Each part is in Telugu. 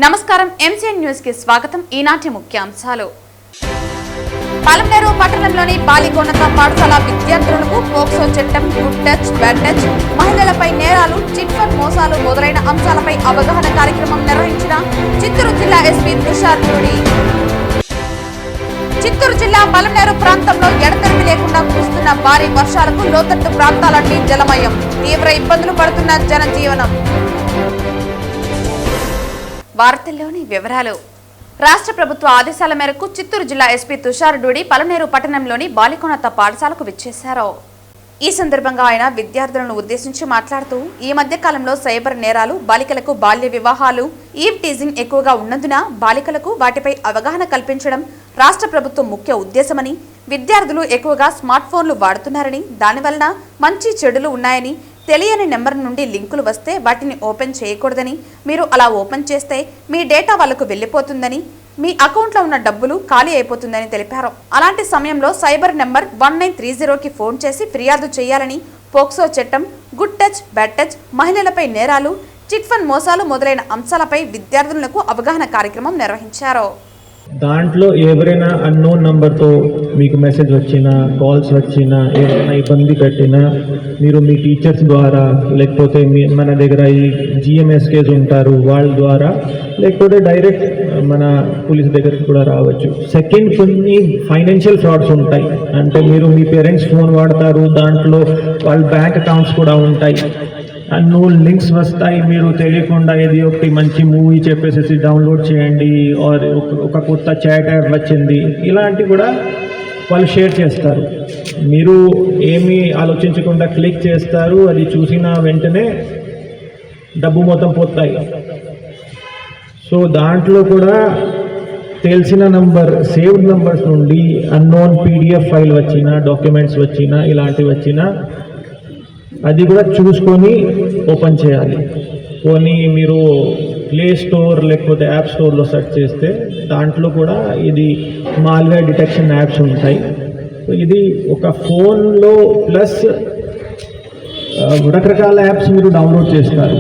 నమస్కారం ఎంసీఎన్ న్యూస్ కి స్వాగతం. ఈనాటి ముఖ్యాంశాలు. పాలమనేరు పట్టణంలోని బాలికోన్నత పాఠశాల విద్యార్థులకు పోక్సో చట్టం, గుడ్ టచ్, బ్యాడ్ టచ్, మహిళలపై నేరాలు, చిట్ ఫండ్ మోసాలు మొదలైన అంశాలపై అవగాహన కార్యక్రమం నిర్వహించిన చిత్తూరు జిల్లా ఎస్పీ తుషార్ జోడి. చిత్తూరు జిల్లా పాలమనేరు ప్రాంతంలో ఎడతెరిపి లేకుండా కురుస్తున్న భారీ వర్షాలకు లోతట్టు ప్రాంతాలన్నీ జలమయం. తీవ్ర ఇబ్బందులు పడుతున్న జనజీవనం. వార్తల్లోని వివరాలు. రాష్ట్ర ప్రభుత్వ ఆదేశాల మేరకు చిత్తూరు జిల్లా ఎస్పీ తుషార్ డూడి పాలమనేరు పట్టణంలోని బాలికోన్నత పాఠశాలకు విచ్చేశారు. ఈ సందర్భంగా ఆయన విద్యార్థులను ఉద్దేశించి మాట్లాడుతూ, ఈ మధ్య కాలంలో సైబర్ నేరాలు, బాలికలకు బాల్య వివాహాలు, ఈవ్ టీజింగ్ ఎక్కువగా ఉన్నందున బాలికలకు వాటిపై అవగాహన కల్పించడం రాష్ట్ర ప్రభుత్వం ముఖ్య ఉద్దేశమని, విద్యార్థులు ఎక్కువగా స్మార్ట్ ఫోన్లు వాడుతున్నారని, దానివలన మంచి చెడులు ఉన్నాయని, తెలియని నెంబర్ నుండి లింకులు వస్తే వాటిని ఓపెన్ చేయకూడదని, మీరు అలా ఓపెన్ చేస్తే మీ డేటా వాళ్లకు వెళ్లిపోతుందని, మీ అకౌంట్లో ఉన్న డబ్బులు ఖాళీ అయిపోతుందని తెలిపారు. అలాంటి సమయంలో సైబర్ నెంబర్ 1930కి ఫోన్ చేసి ఫిర్యాదు చేయాలని, పోక్సో చట్టం, గుడ్ టచ్, బ్యాడ్ టచ్, మహిళలపై నేరాలు, చిట్ ఫండ్ మోసాలు మొదలైన అంశాలపై విద్యార్థులకు అవగాహన కార్యక్రమం నిర్వహించారు. దాంట్లో ఎవరైనా అన్నోన్ నంబర్తో మీకు మెసేజ్ వచ్చినా, కాల్స్ వచ్చినా, ఏమైనా ఇబ్బంది పెట్టినా మీరు మీ టీచర్స్ ద్వారా, లేకపోతే మన దగ్గర ఈ GMSKs ఉంటారు వాళ్ళ ద్వారా, లేకపోతే డైరెక్ట్ మన పోలీస్ దగ్గరికి కూడా రావచ్చు. సెకండ్, కొన్ని ఫైనాన్షియల్ ఫ్రాడ్స్ ఉంటాయి. అంటే మీరు మీ పేరెంట్స్ ఫోన్ వాడతారు, దాంట్లో వాళ్ళ బ్యాంక్ అకౌంట్స్ కూడా ఉంటాయి. అన్నోన్ లింక్స్ వస్తాయి, మీరు తెలియకుండా ఏది ఒకటి మంచి మూవీ చెప్పేసి డౌన్లోడ్ చేయండి, ఆర్ ఒక కొత్త చాట్ యాప్ వచ్చింది, ఇలాంటివి కూడా వాళ్ళు షేర్ చేస్తారు. మీరు ఏమీ ఆలోచించకుండా క్లిక్ చేస్తారు, అది చూసిన వెంటనే డబ్బు మొత్తం పోతాయి. సో దాంట్లో కూడా తెలిసిన నంబర్, సేవ్డ్ నంబర్స్ నుండి అన్నోన్ PDF ఫైల్ వచ్చినా, డాక్యుమెంట్స్ వచ్చినా, ఇలాంటివి వచ్చినా అది కూడా చూసుకొని ఓపెన్ చేయాలి. పోనీ మీరు ప్లే స్టోర్ లేకపోతే యాప్ స్టోర్లో సెర్చ్ చేస్తే దాంట్లో కూడా ఇది మాల్వేర్ డిటెక్షన్ యాప్స్ ఉంటాయి. ఇది ఒక ఫోన్లో ప్లస్ రకరకాల యాప్స్ మీరు డౌన్లోడ్ చేస్తారు.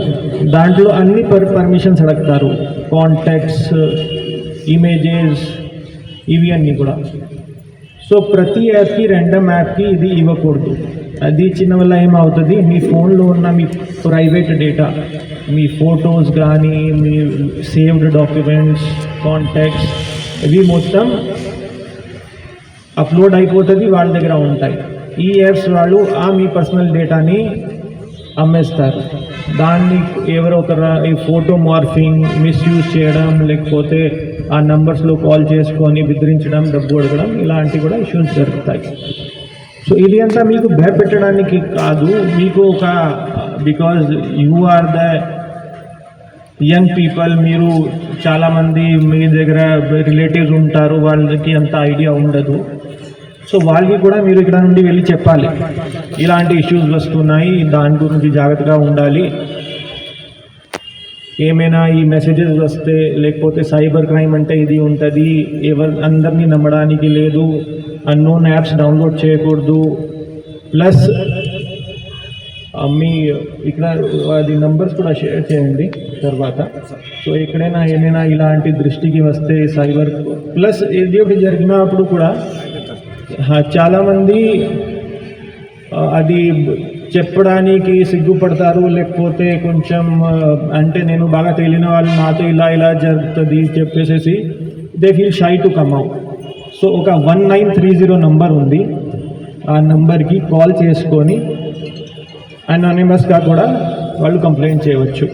దాంట్లో అన్ని పర్మిషన్స్ అడుగుతారు, కాంటాక్ట్స్, ఇమేజెస్, ఇవి అన్నీ కూడా. సో ప్రతి యాప్కి, ర్యాండమ్ యాప్కి ఇది ఇవ్వకూడదు. అది ఇచ్చిన వల్ల ఏమవుతుంది, మీ ఫోన్లో ఉన్న మీ ప్రైవేట్ డేటా, మీ ఫొటోస్ కానీ, మీ సేవ్డ్ డాక్యుమెంట్స్, కాంటాక్ట్స్, ఇవి మొత్తం అప్లోడ్ అయిపోతుంది, వాళ్ళ దగ్గర ఉంటాయి. ఈ యాప్స్ వాళ్ళు మీ పర్సనల్ డేటాని అమ్మేస్తారు. దాన్ని ఎవరో ఒకరు ఈ ఫోటో మార్ఫింగ్, మిస్యూజ్ చేయడం, లేకపోతే ఆ నంబర్స్లో కాల్ చేసుకొని బెదిరించడం, డబ్బు అడగడం, ఇలాంటివి కూడా ఇష్యూస్ జరుగుతాయి. సో ఇది అంతా మీకు భయపెట్టడానికి కాదు, మీకు ఒక because you are the young people, మీరు చాలామంది మీ దగ్గర రిలేటివ్స్ ఉంటారు, వాళ్ళకి అంత ఐడియా ఉండదు. సో వాళ్ళకి కూడా మీరు ఇక్కడ నుండి వెళ్ళి చెప్పాలి, ఇలాంటి ఇష్యూస్ వస్తున్నాయి, దాని గురించి జాగ్రత్తగా ఉండాలి. ఏమైనా ఈ మెసేజెస్ వస్తే, లేకపోతే సైబర్ క్రైమ్ అంటే ఇది ఉంటుంది, అందరినీ నమ్మడానికి లేదు, అన్నోన్ యాప్స్ డౌన్లోడ్ చేయకూడదు. ప్లస్ మీ ఇక్కడ అది నంబర్స్ కూడా షేర్ చేయండి తర్వాత. సో ఎక్కడైనా ఏమైనా ఇలాంటి దృష్టికి వస్తే సైబర్, ప్లస్ ఏది ఒకటి జరిగినప్పుడు కూడా చాలామంది అది చెప్పడానికి సిగ్గుపడతారు, లేకపోతే కొంచెం అంటే నేను బాగా తెలియని వాళ్ళు నాతో ఇలా జరుగుతుంది చెప్పేసి they feel shy to come out. So ఒక 1930 నంబర్ ఉంది, ఆ నంబర్కి కాల్ చేసుకొని అనానిమస్గా కూడా వాళ్ళు కంప్లైంట్ చేయవచ్చు.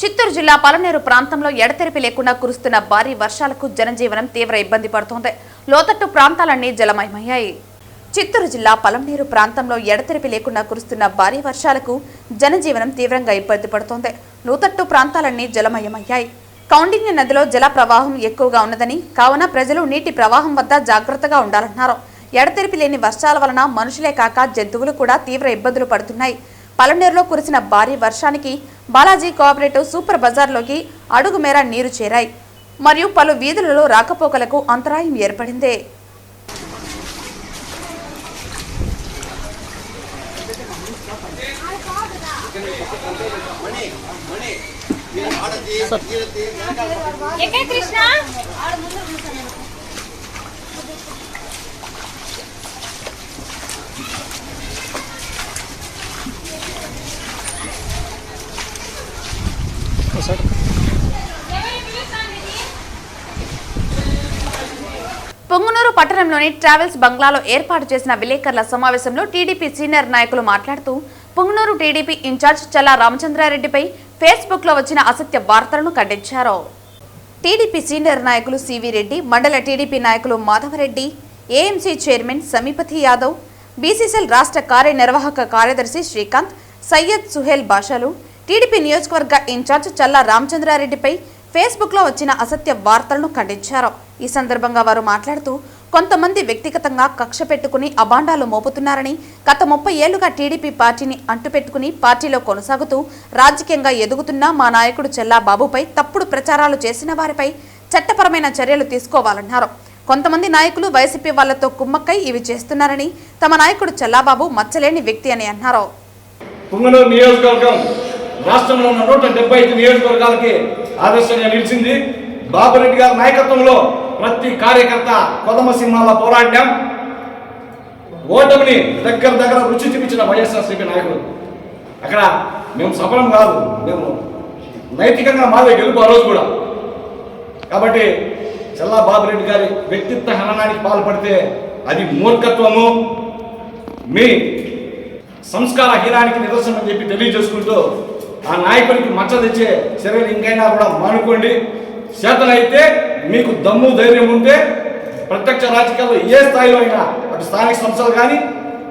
చిత్తూరు జిల్లా పాలమనేరు ప్రాంతంలో ఎడతెరిపి లేకుండా కురుస్తున్న భారీ వర్షాలకు జనజీవనం తీవ్ర ఇబ్బంది పడుతోంది. లోతట్టు ప్రాంతాలన్నీ జలమయమయ్యాయి. చిత్తూరు జిల్లా పాలమనేరు ప్రాంతంలో ఎడతెరిపి లేకుండా కురుస్తున్న భారీ వర్షాలకు జనజీవనం తీవ్రంగా ఇబ్బంది పడుతోంది. లోతట్టు ప్రాంతాలన్నీ జలమయమయ్యాయి. కౌండిన్య నదిలో జల ప్రవాహం ఎక్కువగా ఉన్నదని, కావున ప్రజలు నీటి ప్రవాహం వద్ద జాగ్రత్తగా ఉండాలన్నారు. ఎడతెరిపి లేని వర్షాల వలన మనుషులే కాక జంతువులు కూడా తీవ్ర ఇబ్బందులు పడుతున్నాయి. పాలమనేరులో కురిసిన భారీ వర్షానికి బాలాజీ కోఆపరేటివ్ సూపర్ బజార్లోకి అడుగు మేర నీరు చేరాయి మరియు పలు వీధులలో రాకపోకలకు అంతరాయం ఏర్పడింది. ఎక్కడ కృష్ణ పొంగునూరు పట్టణంలోని ట్రావెల్స్ బంగ్లాలో ఏర్పాటు చేసిన విలేకరుల సమావేశంలో టీడీపీ సీనియర్ నాయకులు మాట్లాడుతూ పొంగునూరు టీడీపీ ఇన్ఛార్జ్ చల్లా రామచంద్రారెడ్డిపై ఫేస్బుక్ లో వచ్చిన అసత్య వార్తలను ఖండించారు. టీడీపీ సీనియర్ నాయకులు సివి రెడ్డి, మండల టీడీపీ నాయకులు Madhava Reddy, AMC chairman సమీపతి Yadav, BCCL రాష్ట్ర కార్యనిర్వాహక కార్యదర్శి శ్రీకాంత్, సయ్యద్ సుహేల్ బాషాలు, టీడీపీ నియోజకవర్గ ఇన్ఛార్జ్ చల్లా రామచంద్రారెడ్డిపై ఫేస్బుక్ లో వచ్చిన అసత్య వార్తలను ఖండించారు. ఈ సందర్భంగా వారు మాట్లాడుతూ కొంతమంది వ్యక్తిగతంగా కక్ష పెట్టుకుని అబాండాలు మోపుతున్నారని, గత 30 ఏళ్లుగా టీడీపీ పార్టీని అంటుపెట్టుకుని పార్టీలో కొనసాగుతూ రాజకీయంగా ఎదుగుతున్న మా నాయకుడు చెల్లా బాబుపై తప్పుడు ప్రచారాలు చేసిన వారిపై చట్టపరమైన చర్యలు తీసుకోవాలన్నారు. కొంతమంది నాయకులు వైసీపీ వాళ్లతో కుమ్మక్కై ఇవి చేస్తున్నారని, తమ నాయకుడు చెల్లాబాబు మచ్చలేని వ్యక్తి అని అన్నారు. పొంగనూరు నియోజకవర్గం రాష్ట్రంలో ఉన్న 175 నియోజకవర్గాలకి ఆదర్శంగా నిలిచింది. బాబురెడ్డి గారి నాయకత్వంలో ప్రతి కార్యకర్త కొదమ సింహాల పోరాటం ఓటమిని దగ్గర రుచి చూపించిన వైఎస్ఆర్సీపీ నాయకులు. అక్కడ మేము సఫలం కాదు, మేము నైతికంగా మాదే గెలుపు ఆ రోజు కూడా. కాబట్టి చల్లా బాబురెడ్డి గారి వ్యక్తిత్వ హననానికి పాల్పడితే అది మూర్ఖత్వము, మీ సంస్కారహీనానికి నిదర్శనం అని చెప్పి తెలియజేసుకుంటూ ఆ నాయకుడికి మచ్చ తెచ్చే చర్యలు ఇంకైనా కూడా మానుకోండి. చేతనైతే మీకు దమ్ము ధైర్యం ఉంటే ప్రత్యక్ష రాజకీయాల్లో ఏ స్థాయిలో అయినా అటు స్థానిక సంస్థలు కానీ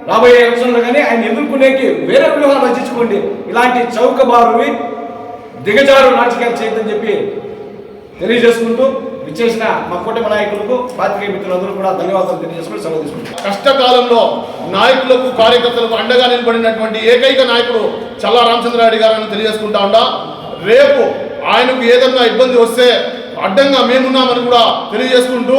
రాబోయే ఎలక్షన్లు కానీ ఆయన ఎదుర్కొనేకి వేరే వ్యూహాలు రచించుకోండి. ఇలాంటి చౌకబారువి దిగజారు రాజకీయాలు చేయొద్దని చెప్పి తెలియజేసుకుంటూ విచ్చేసిన మా కూటమి నాయకులకు పాత్రికేయ మిత్రులందరూ కూడా ధన్యవాదాలు తెలియజేసుకుని సెలవు తీసుకుంటాం. కష్టకాలంలో నాయకులకు కార్యకర్తలకు అండగా నిలబడినటువంటి ఏకైక నాయకుడు చల్లా రామచంద్రారెడ్డి గారని తెలియజేసుకుంటా ఉండా. రేపు ఆయనకు ఏదన్నా ఇబ్బంది వస్తే అడ్డంగా మేమున్నామని కూడా తెలియజేసుకుంటూ,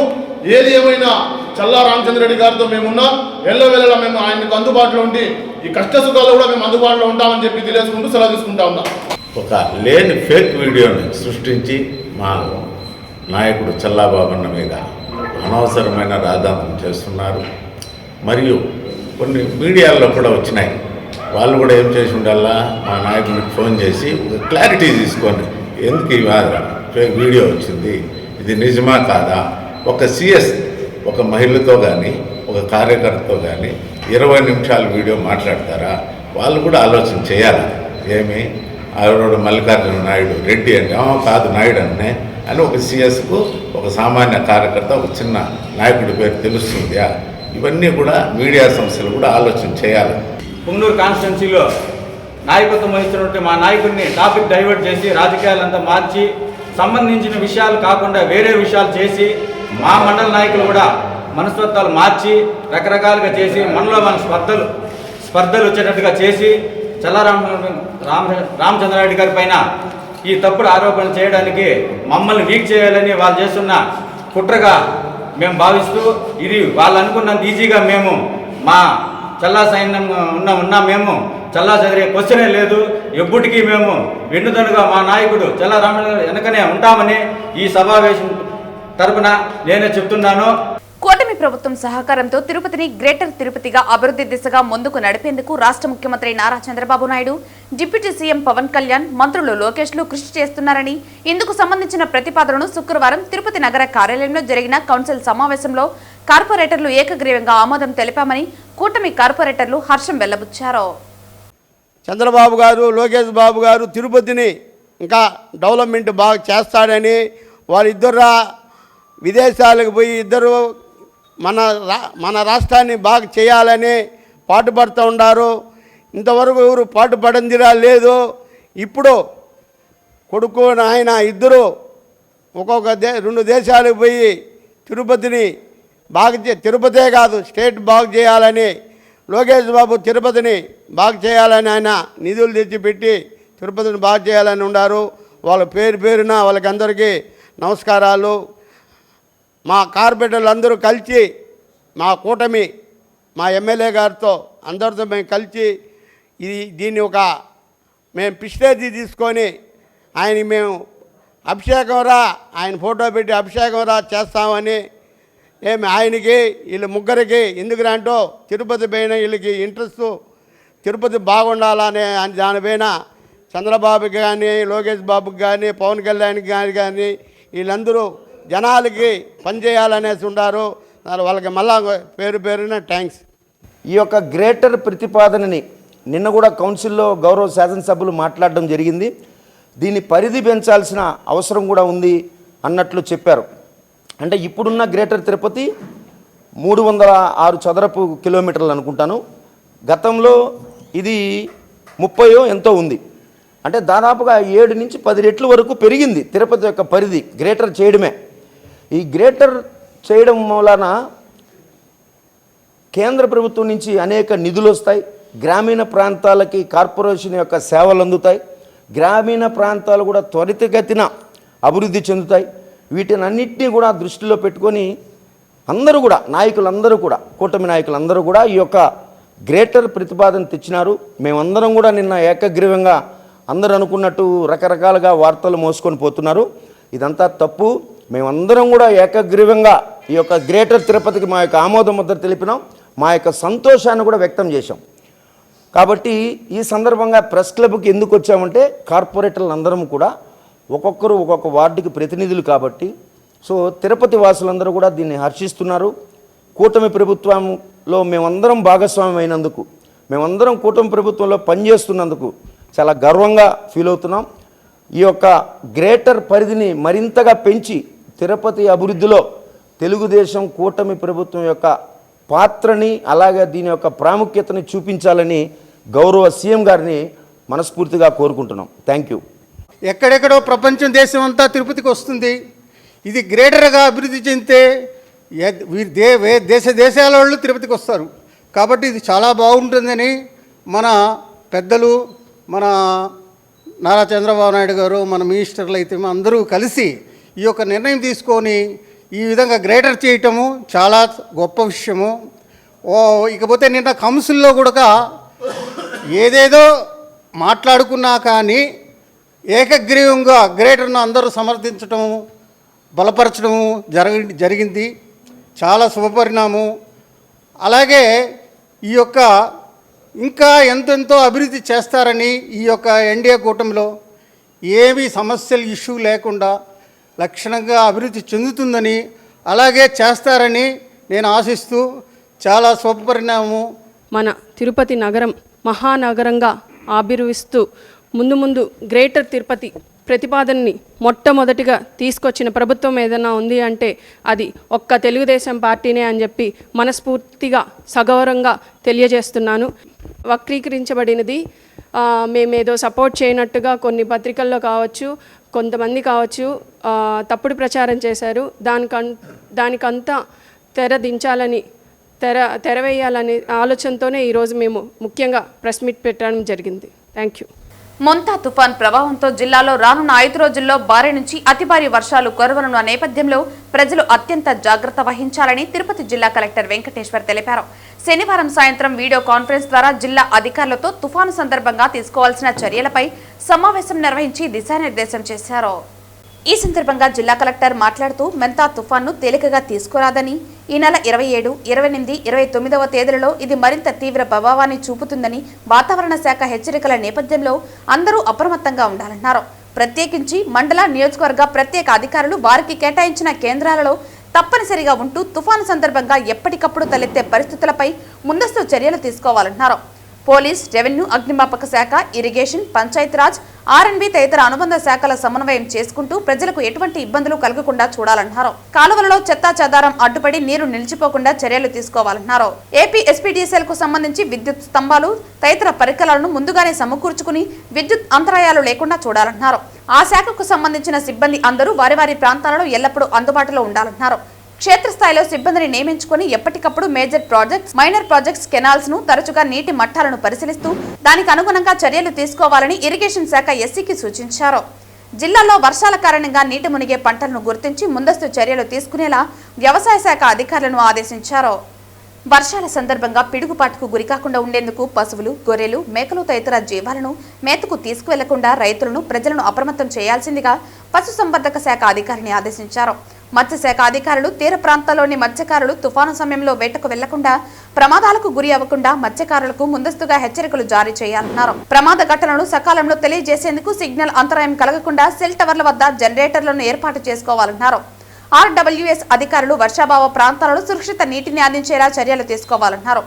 ఏది ఏమైనా చల్లా రామచంద్రారెడ్డి గారితో మేమున్నాం, ఎల్లవేళలా మేము ఆయనకు అందుబాటులో ఉండి ఈ కష్ట సుఖాల్లో కూడా మేము అందుబాటులో ఉంటామని చెప్పి తెలియజేసుకుంటూ సెలవు తీసుకుంటా ఉన్నాం. ఒక లేని ఫేక్ వీడియోని సృష్టించి మా నాయకుడు చల్లాబాబన్న మీద అనవసరమైన రాద్ధాంతం చేస్తున్నారు. మరియు కొన్ని మీడియాల్లో కూడా వచ్చినాయి. వాళ్ళు కూడా ఏం చేసి ఉండాలా, మా నాయకుడికి ఫోన్ చేసి ఒక క్లారిటీ తీసుకొని ఎందుకు ఈ ఫేక్ వీడియో వచ్చింది, ఇది నిజమా కాదా, ఒక సిఎస్ ఒక మహిళతో కానీ ఒక కార్యకర్తతో కానీ 20 నిమిషాల వీడియో మాట్లాడతారా? వాళ్ళు కూడా ఆలోచన చేయాలి. ఏమి ఆవిడ మల్లికార్జున నాయుడు రెడ్డి అని కాదు నాయుడు అనే అని ఒక సిఎస్కు ఒక సామాన్య కార్యకర్త ఒక చిన్న నాయకుడి పేరు తెలుస్తుందా? ఇవన్నీ కూడా మీడియా సంస్థలు కూడా ఆలోచన చేయాలి. పొంగనూరు కాన్స్టిట్యున్సీలో నాయకత్వం వహిస్తున్నట్టు మా నాయకుడిని టాపిక్ డైవర్ట్ చేసి రాజకీయాలంతా మార్చి సంబంధించిన విషయాలు కాకుండా వేరే విషయాలు చేసి మా మండల నాయకులు కూడా మనస్తత్వాలు మార్చి రకరకాలుగా చేసి మనలో మన స్పర్ధలు వచ్చేటట్టుగా చేసి చల్లా రామచంద్రారెడ్డి గారి పైన ఈ తప్పుడు ఆరోపణలు చేయడానికి మమ్మల్ని వీక్ చేయాలని వాళ్ళు చేస్తున్న కుట్రగా మేము భావిస్తూ, ఇది వాళ్ళు అనుకున్నంత ఈజీగా మేము మా చల్లా సైన్యం ఉన్నా మేము చల్లా చదివే క్వశ్చనే లేదు. ఎప్పటికీ మేము వెన్నుదనుగా మా నాయకుడు చల్లా రామచంద్ర వెనకనే ఉంటామని ఈ సమావేశం తరపున నేనే చెప్తున్నాను. కూటమి ప్రభుత్వం సహకారంతో తిరుపతిని గ్రేటర్ తిరుపతిగా అభివృద్ధి దిశగా ముందుకు నడిపేందుకు రాష్ట్ర ముఖ్యమంత్రి నారా చంద్రబాబు నాయుడు, డిప్యూటీ సీఎం పవన్ కళ్యాణ్, మంత్రులు లోకేష్లు కృషి చేస్తున్నారని, ఇందుకు సంబంధించిన ప్రతిపాదనను శుక్రవారం తిరుపతి నగర కార్యాలయంలో జరిగిన కౌన్సిల్ సమావేశంలో కార్పొరేటర్లు ఏకగ్రీవంగా ఆమోదం తెలిపామని కూటమి కార్పొరేటర్లు హర్షం వెల్లబుచ్చారు. చంద్రబాబు గారు, లోకేష్ బాబు గారు తిరుపతిని ఇంకా డెవలప్మెంట్ బాగా చేస్తాడని, వారిద్దరు విదేశాలకు పోయి ఇద్దరు మన రాష్ట్రాన్ని బాగా చేయాలని పాటుపడుతూ ఉన్నారు. ఇంతవరకు ఎవరు పాటుపడందిరా లేదు. ఇప్పుడు కొడుకు ఆయన ఇద్దరు ఒక్కొక్క 2 దేశాలకు పోయి తిరుపతిని తిరుపతే కాదు స్టేట్ బాగు చేయాలని, లోకేష్ బాబు తిరుపతిని బాగు చేయాలని ఆయన నిధులు తెచ్చిపెట్టి తిరుపతిని బాగు చేయాలని ఉన్నారు. వాళ్ళ పేరున వాళ్ళకందరికీ నమస్కారాలు. మా కార్పొరేటర్లు అందరూ కలిసి మా కూటమి మా ఎమ్మెల్యే గారితో అందరితో మేము కలిసి దీన్ని మేము పిస్టేజీ తీసుకొని ఆయన మేము అభిషేకం రా, ఆయన ఫోటో పెట్టి అభిషేకం రా చేస్తామని ఆయనకి వీళ్ళు ముగ్గురికి ఎందుకురంటో తిరుపతి పైన వీళ్ళకి ఇంట్రెస్ట్, తిరుపతి బాగుండాలనే దానిపైన చంద్రబాబుకి కానీ, లోకేష్ బాబుకి కానీ, పవన్ కళ్యాణ్కి కానీ వీళ్ళందరూ జనాలకి పనిచేయాలనేసి ఉంటారు. వాళ్ళకి మళ్ళా పేరున థ్యాంక్స్. ఈ యొక్క గ్రేటర్ ప్రతిపాదనని నిన్న కూడా కౌన్సిల్లో గౌరవ శాసనసభ్యులు మాట్లాడడం జరిగింది. దీని పరిధి పెంచాల్సిన అవసరం కూడా ఉంది అన్నట్లు చెప్పారు. అంటే ఇప్పుడున్న గ్రేటర్ తిరుపతి 306 చదరపు కిలోమీటర్లు అనుకుంటాను. గతంలో ఇది 30 ఎంతో ఉంది. అంటే దాదాపుగా 7 నుంచి 10 రెట్ల వరకు పెరిగింది తిరుపతి యొక్క పరిధి గ్రేటర్ చేయడమే. ఈ గ్రేటర్ చేయడం వలన కేంద్ర ప్రభుత్వం నుంచి అనేక నిధులు వస్తాయి, గ్రామీణ ప్రాంతాలకి కార్పొరేషన్ యొక్క సేవలు అందుతాయి, గ్రామీణ ప్రాంతాలు కూడా త్వరితగతిన అభివృద్ధి చెందుతాయి. వీటినన్నింటినీ కూడా దృష్టిలో పెట్టుకొని అందరూ కూడా నాయకులందరూ కూడా కూటమి నాయకులందరూ కూడా ఈ యొక్క గ్రేటర్ ప్రతిపాదన తెచ్చినారు. మేమందరం కూడా నిన్న ఏకగ్రీవంగా అందరూ అనుకున్నట్టు రకరకాలుగా వార్తలు మోసుకొని పోతున్నారు. ఇదంతా తప్పు. మేమందరం కూడా ఏకగ్రీవంగా ఈ యొక్క గ్రేటర్ తిరుపతికి మా యొక్క ఆమోద ముద్ర తెలిపినాం, మా యొక్క సంతోషాన్ని కూడా వ్యక్తం చేశాం. కాబట్టి ఈ సందర్భంగా ప్రెస్ క్లబ్కి ఎందుకు వచ్చామంటే కార్పొరేటర్లు అందరం కూడా ఒక్కొక్కరు ఒక్కొక్క వార్డుకి ప్రతినిధులు కాబట్టి తిరుపతి వాసులందరూ కూడా దీన్ని హర్షిస్తున్నారు. కూటమి ప్రభుత్వంలో మేమందరం భాగస్వామ్యం అయినందుకు, మేమందరం కూటమి ప్రభుత్వంలో పనిచేస్తున్నందుకు చాలా గర్వంగా ఫీల్ అవుతున్నాం. ఈ యొక్క గ్రేటర్ పరిధిని మరింతగా పెంచి తిరుపతి అభివృద్ధిలో తెలుగుదేశం కూటమి ప్రభుత్వం యొక్క పాత్రని అలాగే దీని యొక్క ప్రాముఖ్యతని చూపించాలని గౌరవ సీఎం గారిని మనస్ఫూర్తిగా కోరుకుంటున్నాం. Thank you. ఎక్కడెక్కడో ప్రపంచం దేశం అంతా తిరుపతికి వస్తుంది. ఇది గ్రేటర్గా అభివృద్ధి చెందితే దేశాల వాళ్ళు తిరుపతికి వస్తారు. కాబట్టి ఇది చాలా బాగుంటుందని మన పెద్దలు, మన నారా చంద్రబాబు నాయుడు గారు, మన మినిస్టర్లు అయితే అందరూ కలిసి ఈ యొక్క నిర్ణయం తీసుకొని ఈ విధంగా గ్రేటర్ చేయటము చాలా గొప్ప విషయము. ఇకపోతే నిన్న కౌన్సిల్లో కూడా ఏదేదో మాట్లాడుకున్నా కానీ ఏకగ్రీవంగా గ్రేటర్ను అందరూ సమర్థించటము, బలపరచడము జరిగింది. చాలా శుభపరిణామం. అలాగే ఈ యొక్క ఇంకా ఎంతెంతో అభివృద్ధి చేస్తారని ఈ యొక్క ఎన్డీఏ కూటమిలో ఏమీ సమస్యలు ఇష్యూ లేకుండా లక్షణంగా అభివృద్ధి చెందుతుందని అలాగే చేస్తారని నేను ఆశిస్తూ చాలా శుభపరిణామం. మన తిరుపతి నగరం మహానగరంగా ఆవిర్విస్తూ ముందు గ్రేటర్ తిరుపతి ప్రతిపాదనని మొట్టమొదటిగా తీసుకొచ్చిన ప్రభుత్వం ఏదైనా ఉంది అంటే అది ఒక్క తెలుగుదేశం పార్టీనే అని చెప్పి మనస్ఫూర్తిగా సగౌరవంగా తెలియజేస్తున్నాను. వక్రీకరించబడినది మేమేదో సపోర్ట్ చేయనట్టుగా కొన్ని పత్రికల్లో కావచ్చు, కొంతమంది కావచ్చు తప్పుడు ప్రచారం చేశారు. దానికంతా తెరదించాలని తెరవేయాలనే ఆలోచనతోనే ఈరోజు మేము ముఖ్యంగా ప్రెస్ మీట్ పెట్టడం జరిగింది. Thank you. మొంతా తుఫాన్ ప్రభావంతో జిల్లాలో రానున్న 5 రోజుల్లో భారీ నుంచి అతి భారీ వర్షాలు కురవనున్న నేపథ్యంలో ప్రజలు అత్యంత జాగ్రత్త వహించాలని తిరుపతి జిల్లా కలెక్టర్ వెంకటేశ్వర్ తెలిపారు. శనివారం సాయంత్రం వీడియో కాన్ఫరెన్స్ ద్వారా జిల్లా అధికారులతో తుఫాను సందర్భంగా తీసుకోవాల్సిన చర్యలపై సమావేశం నిర్వహించి దిశానిర్దేశం చేశారు. ఈ సందర్భంగా జిల్లా కలెక్టర్ మాట్లాడుతూ మెంతా తుఫాన్ను తేలికగా తీసుకురాదని, ఈ నెల 27, 28, 29వ తేదీలలో ఇది మరింత తీవ్ర ప్రభావాన్ని చూపుతుందని వాతావరణ శాఖ హెచ్చరికల నేపథ్యంలో అందరూ అప్రమత్తంగా ఉండాలన్నారు. ప్రత్యేకించి మండల, నియోజకవర్గ ప్రత్యేక అధికారులు వారికి కేటాయించిన కేంద్రాలలో తప్పనిసరిగా ఉంటూ తుఫాను సందర్భంగా ఎప్పటికప్పుడు తలెత్తే పరిస్థితులపై ముందస్తు చర్యలు తీసుకోవాలన్నారు. పోలీస్, రెవెన్యూ, అగ్నిమాపక శాఖ, ఇరిగేషన్, పంచాయతీరాజ్, ఆర్ఎండ్బి తదితర అనుబంధ శాఖల సమన్వయం చేసుకుంటూ ప్రజలకు ఎటువంటి ఇబ్బందులు కలగకుండా చూడాలన్నారు. కాలువలలో చెత్తా చెదారం అడ్డుపడి నీరు నిలిచిపోకుండా చర్యలు తీసుకోవాలన్నారు. ఏపీ ఎస్పీడీసీఎల్ కు సంబంధించి విద్యుత్ స్తంభాలు తదితర పరికరాలను ముందుగానే సమకూర్చుకుని విద్యుత్ అంతరాయాలు లేకుండా చూడాలన్నారు. ఆ శాఖకు సంబంధించిన సిబ్బంది అందరూ వారి ప్రాంతాలలో ఎల్లప్పుడూ అందుబాటులో ఉండాలన్నారు. క్షేత్రస్థాయిలో సిబ్బందిని నియమించుకుని ఎప్పటికప్పుడు major projects, minor projects, canals ను తరచుగా నీటి మట్టాలను పరిశీలిస్తూ దానికి అనుగుణంగా చర్యలు తీసుకోవాలని ఇరిగేషన్ శాఖ ఎస్సీకి సూచించారు. జిల్లాలో వర్షాల కారణంగా నీటి మునిగే పంటలను గుర్తించి ముందస్తు చర్యలు తీసుకునేలా వ్యవసాయ శాఖ అధికారులను ఆదేశించారు. వర్షాల సందర్భంగా పిడుగుపాటుకు గురికాకుండా ఉండేందుకు పశువులు, గొర్రెలు, మేకలు తదితర జీవాలను మేతకు తీసుకువెళ్లకుండా రైతులను, ప్రజలను అప్రమత్తం చేయాల్సిందిగా పశుసంవర్ధక శాఖ అధికారిని ఆదేశించారు. మత్స్యశాఖ అధికారులు తీర ప్రాంతాల్లోని మత్స్యకారులు తుఫాను సమయంలో వేటకు వెళ్లకుండా, ప్రమాదాలకు గురి అవ్వకుండా మత్స్యకారులకు ముందస్తుగా హెచ్చరికలు జారీ చేయాలన్నారు. ప్రమాద ఘటనలు సకాలంలో తెలియజేసేందుకు సిగ్నల్ అంతరాయం కలగకుండా సెల్ టవర్ల వద్ద జనరేటర్లను ఏర్పాటు చేసుకోవాలన్నారు. RWS అధికారులు వర్షాభావ ప్రాంతాలలో సురక్షిత నీటిని అందించేలా చర్యలు తీసుకోవాలన్నారు.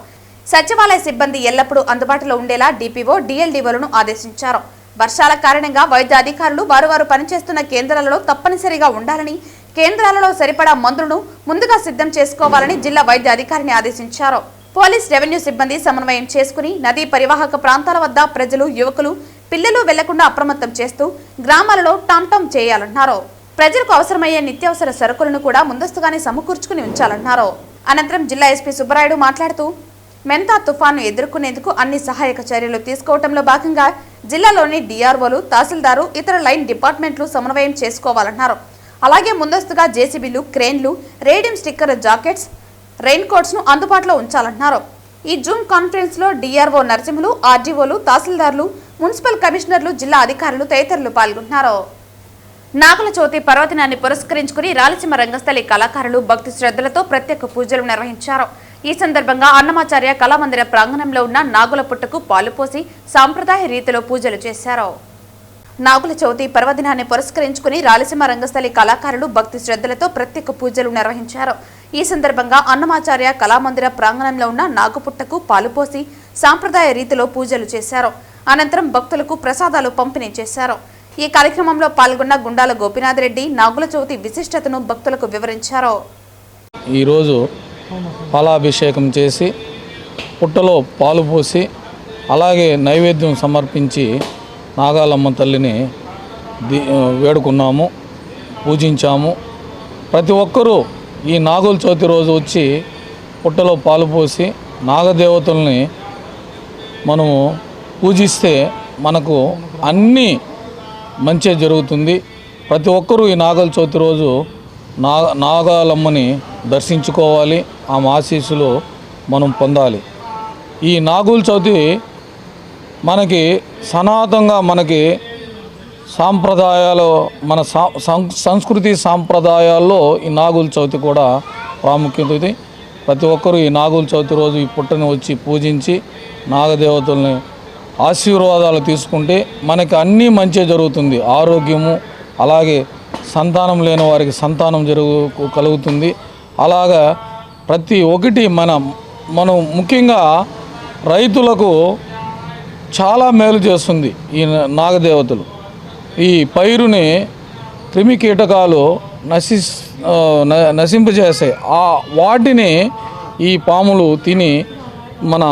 సచివాలయ సిబ్బంది ఎల్లప్పుడూ అందుబాటులో ఉండేలా DPO, DLDOలను ఆదేశించారు. వర్షాల కారణంగా వైద్య అధికారులు వారు పనిచేస్తున్న కేంద్రాలలో తప్పనిసరిగా ఉండాలని, కేంద్రాలలో సరిపడా మందులను ముందుగా సిద్ధం చేసుకోవాలని జిల్లా వైద్య అధికారిని ఆదేశించారు. పోలీస్, రెవెన్యూ సిబ్బంది సమన్వయం చేసుకుని నదీ పరివాహక ప్రాంతాల వద్ద ప్రజలు, యువకులు, పిల్లలు వెళ్లకుండా అప్రమత్తం చేస్తూ గ్రామాలలో టామ్ చేయాలన్నారు. ప్రజలకు అవసరమయ్యే నిత్యావసర సరుకులను కూడా ముందస్తుగానే సమకూర్చుకుని ఉంచాలన్నారు. అనంతరం జిల్లా ఎస్పీ సుబ్బరాయుడు మాట్లాడుతూ మెంతా తుఫాను ఎదుర్కొనేందుకు అన్ని సహాయక చర్యలు తీసుకోవడంలో భాగంగా జిల్లాలోని DROలు, తహసీల్దారు, ఇతర లైన్ డిపార్ట్మెంట్లు సమన్వయం చేసుకోవాలన్నారు. అలాగే ముందస్తుగా JCBలు, క్రేన్లు, radium sticker jackets, rain coats ను అందుబాటులో ఉంచాలన్నారు. ఈ జూమ్ కాన్ఫరెన్స్ లో DRO నరసింహులు, RDOలు, తహసీల్దార్లు, మున్సిపల్ కమిషనర్లు, జిల్లా అధికారులు తదితరులు పాల్గొన్నారు. నాగుల చవితి పర్వదినాన్ని పురస్కరించుకుని రాయలసీమ రంగస్థలి కళాకారులు భక్తి శ్రద్ధలతో ప్రత్యేక పూజలు నిర్వహించారు. ఈ సందర్భంగా అన్నమాచార్య కళామందిర ప్రాంగణంలో ఉన్న నాగుల పుట్టకు పాలు పోసి సాంప్రదాయ రీతిలో పూజలు చేశారు. నాగుల చవితి పర్వదినాన్ని పురస్కరించుకుని రాయలసీమ రంగస్థలి కళాకారులు భక్తి శ్రద్ధలతో ప్రత్యేక పూజలు నిర్వహించారు. ఈ సందర్భంగా అన్నమాచార్య కళామందిర ప్రాంగణంలో ఉన్న నాగుపుట్టకు పాలు పోసి సాంప్రదాయ రీతిలో పూజలు చేశారు. అనంతరం భక్తులకు ప్రసాదాలు పంపిణీ చేశారు. ఈ కార్యక్రమంలో పాల్గొన్న గుండాల గోపీనాథ్ రెడ్డి నాగుల చవితి విశిష్టతను భక్తులకు వివరించారు. ఈరోజు పాలాభిషేకం చేసి పుట్టలో పాలు పోసి అలాగే నైవేద్యం సమర్పించి నాగాలమ్మ తల్లిని వేడుకున్నాము, పూజించాము. ప్రతి ఒక్కరూ ఈ నాగుల చవితి రోజు వచ్చి పుట్టలో పాలు పోసి నాగదేవతల్ని మనము పూజిస్తే మనకు అన్నీ మంచి జరుగుతుంది. ప్రతి ఒక్కరూ ఈ నాగుల చవితి రోజు నాగాలమ్మని దర్శించుకోవాలి, ఆమె ఆశీస్సులు మనం పొందాలి. ఈ నాగుల చవితి మనకి సనాతనంగా మనకి సాంప్రదాయాలు, మన సంస్కృతి సాంప్రదాయాల్లో ఈ నాగుల చవితి కూడా ప్రాముఖ్యత ఉంది. ప్రతి ఒక్కరూ ఈ నాగుల చవితి రోజు ఈ పుట్టని వచ్చి పూజించి నాగదేవతల్ని ఆశీర్వాదాలు తీసుకుంటే మనకి అన్నీ మంచి జరుగుతుంది. ఆరోగ్యము, అలాగే సంతానం లేని వారికి సంతానం కలుగుతుంది. అలాగా ప్రతి ఒక్కటి మనం ముఖ్యంగా రైతులకు చాలా మేలు చేస్తుంది ఈ నాగదేవతలు. ఈ పైరుని క్రిమి కీటకాలు నశింపజేస్తాయి. వాటిని ఈ పాములు తిని మన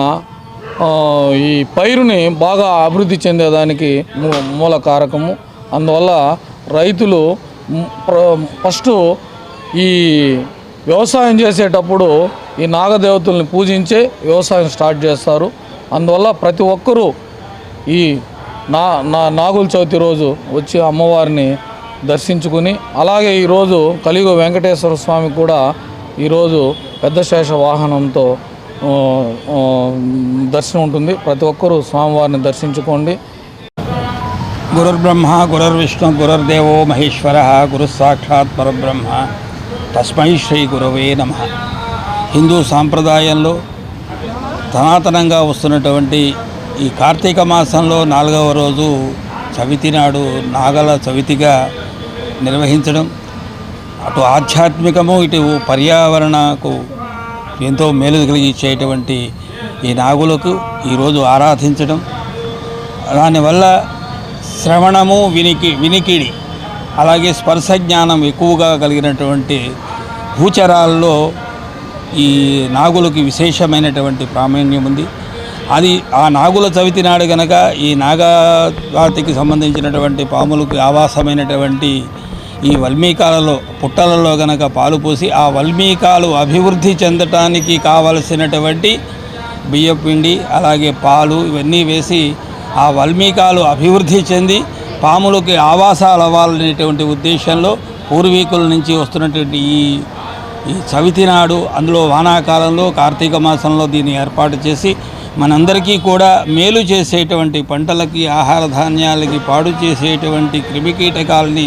ఈ పైరుని బాగా అభివృద్ధి చెందేదానికి మూల కారకము. అందువల్ల రైతులు ఫస్ట్ ఈ వ్యవసాయం చేసేటప్పుడు ఈ నాగదేవతల్ని పూజించే వ్యవసాయం స్టార్ట్ చేస్తారు. అందువల్ల ప్రతి ఒక్కరూ ఈ నాగుల చవితి రోజు వచ్చి అమ్మవారిని దర్శించుకుని, అలాగే ఈరోజు కలియుగ వెంకటేశ్వర స్వామి కూడా ఈరోజు పెద్ద శేష వాహనంతో దర్శనం ఉంటుంది. ప్రతి ఒక్కరూ స్వామివారిని దర్శించుకోండి. గురుర్బ్రహ్మ గురుర్విష్ణు గురుర్దేవో మహేశ్వర గురు సాక్షాత్ పరబ్రహ్మ తస్మై శ్రీ గురవే నమః. హిందూ సాంప్రదాయంలో సనాతనంగా వస్తున్నటువంటి ఈ కార్తీక మాసంలో 4వ రోజు చవితి నాడు నాగల చవితిగా నిర్వహించడం అటు ఆధ్యాత్మికము, ఇటు పర్యావరణకు ఎంతో మేలు కలిగించేటువంటి ఈ నాగులకు ఈరోజు ఆరాధించడం, దానివల్ల శ్రవణము, వినికిడి, అలాగే స్పర్శ జ్ఞానం ఎక్కువగా కలిగినటువంటి భూచరాల్లో ఈ నాగులకి విశేషమైనటువంటి ప్రామాణ్యం ఉంది. అది ఆ నాగుల చవితి నాడు గనక ఈ నాగజాతికి సంబంధించినటువంటి పాములకు ఆవాసమైనటువంటి ఈ వల్మీకాలలో పుట్టలలో గనక పాలు పోసి ఆ వల్మీకాలు అభివృద్ధి చెందటానికి కావలసినటువంటి బియ్యపిండి అలాగే పాలు ఇవన్నీ వేసి ఆ వల్మీకాలు అభివృద్ధి చెంది పాములకి ఆవాసాలు అవ్వాలనేటువంటి ఉద్దేశంలో పూర్వీకుల నుంచి వస్తున్నటువంటి ఈ ఈ చవితి నాడు అందులో వానాకాలంలో కార్తీక మాసంలో దీన్ని ఏర్పాటు చేసి మనందరికీ కూడా మేలు చేసేటువంటి పంటలకి ఆహార ధాన్యాలకి పాడు చేసేటువంటి క్రిమికీటకాలని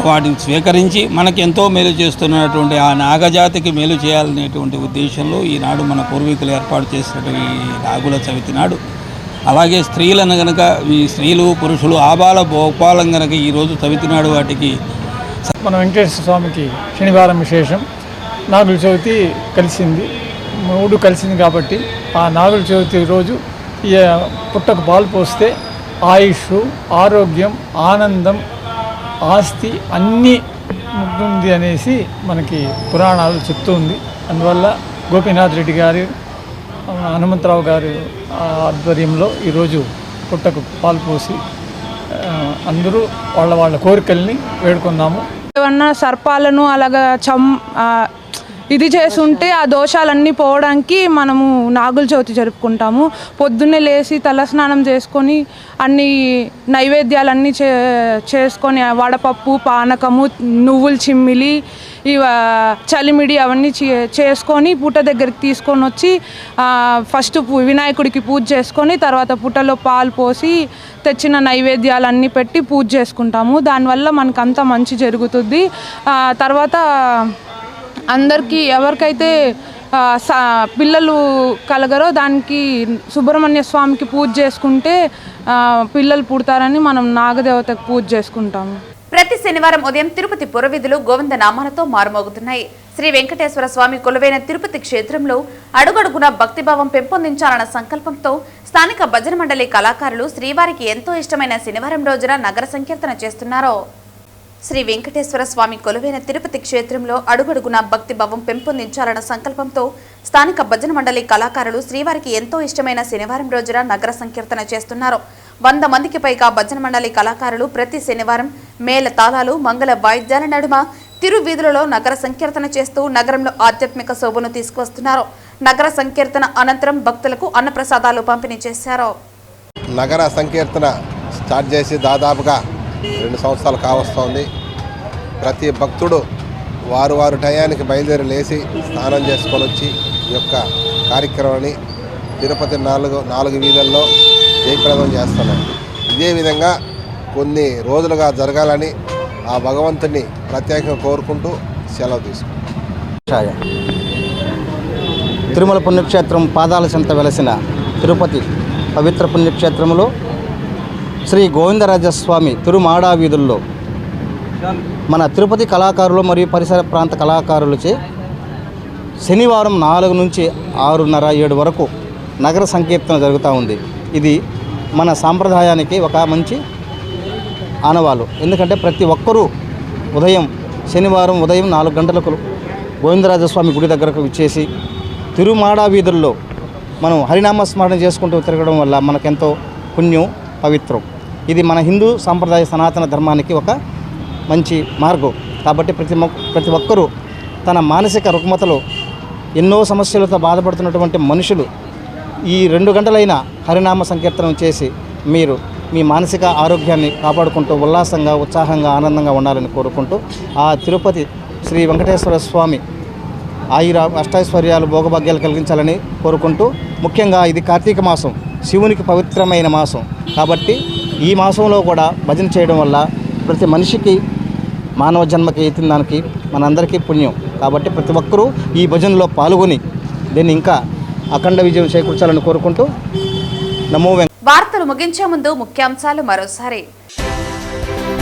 వాటిని స్వీకరించి మనకి ఎంతో మేలు చేస్తున్నటువంటి ఆ నాగజాతికి మేలు చేయాలనేటువంటి ఉద్దేశంలో ఈనాడు మన పూర్వీకులు ఏర్పాటు చేసినటువంటి ఈ నాగుల చవితి నాడు అలాగే స్త్రీలను కనుక ఈ స్త్రీలు పురుషులు ఆబాల భోపాలం కనుక ఈరోజు చవితి నాడు వాటికి మన వెంకటేశ్వర స్వామికి శనివారం విశేషం నాగుల చవితి కలిసింది 3 కలిసింది కాబట్టి ఆ నాగుల చవితి రోజు ఈ పుట్టకు పాలు పోస్తే ఆయుష్ ఆరోగ్యం ఆనందం ఆస్తి అన్నీ ఉంటుంది అనేసి మనకి పురాణాలు చెప్తూ ఉంది. అందువల్ల గోపీనాథ్ రెడ్డి గారి హనుమంతరావు గారి ఆధ్వర్యంలో ఈరోజు పుట్టకు పాలు పోసి అందరూ వాళ్ళ కోరికల్ని వేడుకున్నాము. ఏమన్నా సర్పాలను అలాగా ఇది చేస్తుంటే ఆ దోషాలన్నీ పోవడానికి మనము నాగుల చవితి జరుపుకుంటాము. పొద్దున్నే లేచి తలస్నానం చేసుకొని అన్ని నైవేద్యాలన్నీ చేసుకొని వడపప్పు పానకము నువ్వుల చిమ్మిలి చలిమిడి అవన్నీ చేసుకొని పుట్ట దగ్గరికి తీసుకొని వచ్చి ఫస్ట్ వినాయకుడికి పూజ చేసుకొని తర్వాత పుట్టలో పాలు పోసి తెచ్చిన నైవేద్యాలన్నీ పెట్టి పూజ చేసుకుంటాము. దానివల్ల మనకంతా మంచి జరుగుతుంది. తర్వాత అందరికీ ఎవరికైతే పిల్లలు కలగరో దానికి సుబ్రహ్మణ్య స్వామికి పూజ చేసుకుంటే పిల్లలు పుడతారని మనం నాగదేవతకు పూజ చేసుకుంటాము. ప్రతి శనివారం ఉదయం తిరుపతి పురవీధులు గోవింద నామాలతో మారుమోగుతున్నాయి. శ్రీ వెంకటేశ్వర స్వామి కొలువైన తిరుపతి క్షేత్రంలో అడుగడుగున భక్తిభావం పెంపొందించాలన్న సంకల్పంతో స్థానిక భజన మండలి కళాకారులు శ్రీవారికి ఎంతో ఇష్టమైన శనివారం రోజున నగర సంకీర్తన చేస్తున్నారు. శ్రీ వెంకటేశ్వర స్వామి కొలువైన తిరుపతి క్షేత్రంలో అడుగడుగున భక్తిభావం పెంపొందించాలన్న సంకల్పంతో స్థానిక భజన మండలి కళాకారులు శ్రీవారికి ఎంతో ఇష్టమైన శనివారం రోజున నగర సంకీర్తన చేస్తున్నారు. 100 మందికి పైగా భజన మండలి కళాకారులు ప్రతి శనివారం మేళ తాళాలు మంగళ వాయిద్యాల నడుమ తిరువీధులలో నగర సంకీర్తన చేస్తూ నగరంలో ఆధ్యాత్మిక శోభను తీసుకొస్తున్నారు. నగర సంకీర్తన అనంతరం భక్తులకు అన్నప్రసాదాలు పంపిణీ చేశారు. నగర సంకీర్తన స్టార్ట్ చేసి దాదాపుగా 2 సంవత్సరాలు కావస్తోంది. ప్రతి భక్తుడు వారు టయానికి బయలుదేరి లేచి స్నానం చేసుకొని వచ్చి ఈ యొక్క కార్యక్రమాన్ని తిరుపతి 4 వీధుల్లో జయప్రదం చేస్తున్నారు. ఇదే విధంగా కొన్ని రోజులుగా జరగాలని ఆ భగవంతుని ప్రత్యేకంగా కోరుకుంటూ సెలవు తీసుకుంటాం. తిరుమల పుణ్యక్షేత్రం పాదాల చెంత వెలసిన తిరుపతి పవిత్ర పుణ్యక్షేత్రంలో శ్రీ గోవిందరాజస్వామి తిరుమాడా వీధుల్లో మన తిరుపతి కళాకారులు మరియు పరిసర ప్రాంత కళాకారులచే శనివారం 4 నుంచి 6:30, 7 వరకు నగర సంకీర్తన జరుగుతూ ఉంది. ఇది మన సాంప్రదాయానికి ఒక మంచి ఆనవాలు. ఎందుకంటే ప్రతి ఒక్కరూ శనివారం ఉదయం 4 గంటలకు గోవిందరాజస్వామి గుడి దగ్గరకు విచ్చేసి తిరుమాడా వీధుల్లో మనం హరినామ స్మరణ చేసుకుంటూ తిరగడం వల్ల మనకెంతో పుణ్యం పవిత్రం. ఇది మన హిందూ సాంప్రదాయ సనాతన ధర్మానికి ఒక మంచి మార్గం. కాబట్టి ప్రతి ఒక్కరూ తన మానసిక రుగ్మతలో ఎన్నో సమస్యలతో బాధపడుతున్నటువంటి మనుషులు ఈ 2 గంటలైన హరినామ సంకీర్తనం చేసి మీరు మీ మానసిక ఆరోగ్యాన్ని కాపాడుకుంటూ ఉల్లాసంగా ఉత్సాహంగా ఆనందంగా ఉండాలని కోరుకుంటూ ఆ తిరుపతి శ్రీ వెంకటేశ్వర స్వామి అష్టైశ్వర్యాలు భోగభాగ్యాలు కలిగించాలని కోరుకుంటూ ముఖ్యంగా ఇది కార్తీక మాసం, శివునికి పవిత్రమైన మాసం కాబట్టి ఈ మాసంలో కూడా భజన చేయడం వల్ల ప్రతి మనిషికి మానవ జన్మకి ఎత్తిన దానికి మనందరికీ పుణ్యం. కాబట్టి ప్రతి ఒక్కరూ ఈ భజనలో పాల్గొని దీన్ని ఇంకా అఖండ విజయం చేకూర్చాలని కోరుకుంటూ నమో వార్తలు ముగించే ముందు ముఖ్యాంశాలు మరోసారి.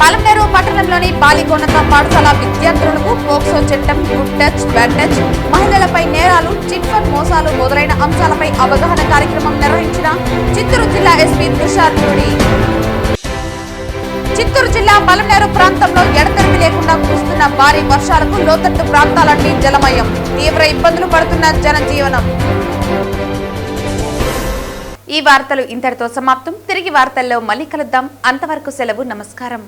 పలమనేరు పట్టణంలోని బాలికోన్నత పాఠశాల విద్యార్థులకు పోక్సో చట్టం, గుడ్ టచ్, బ్యాడ్ టచ్, మహిళలపై నేరాలు, చిట్ ఫండ్ మోసాలు మొదలైన అంశాలపై అవగాహన కార్యక్రమం నిర్వహించిన చిత్తూరు జిల్లా ఎస్పీ తుషార్ ధూడి. చిత్తూరు జిల్లా పలమనేరు ప్రాంతంలో ఎడతెరిపి లేకుండా కురుస్తున్న భారీ వర్షాలకు లోతట్టు ప్రాంతాలన్నీ జలమయం, తీవ్ర ఇబ్బందులు పడుతున్న జనజీవనం. ఈ వార్తలు ఇంతటితో సమాప్తం. తిరిగి వార్తల్లో మళ్ళీ కలుద్దాం. అంతవరకు సెలవు. నమస్కారం.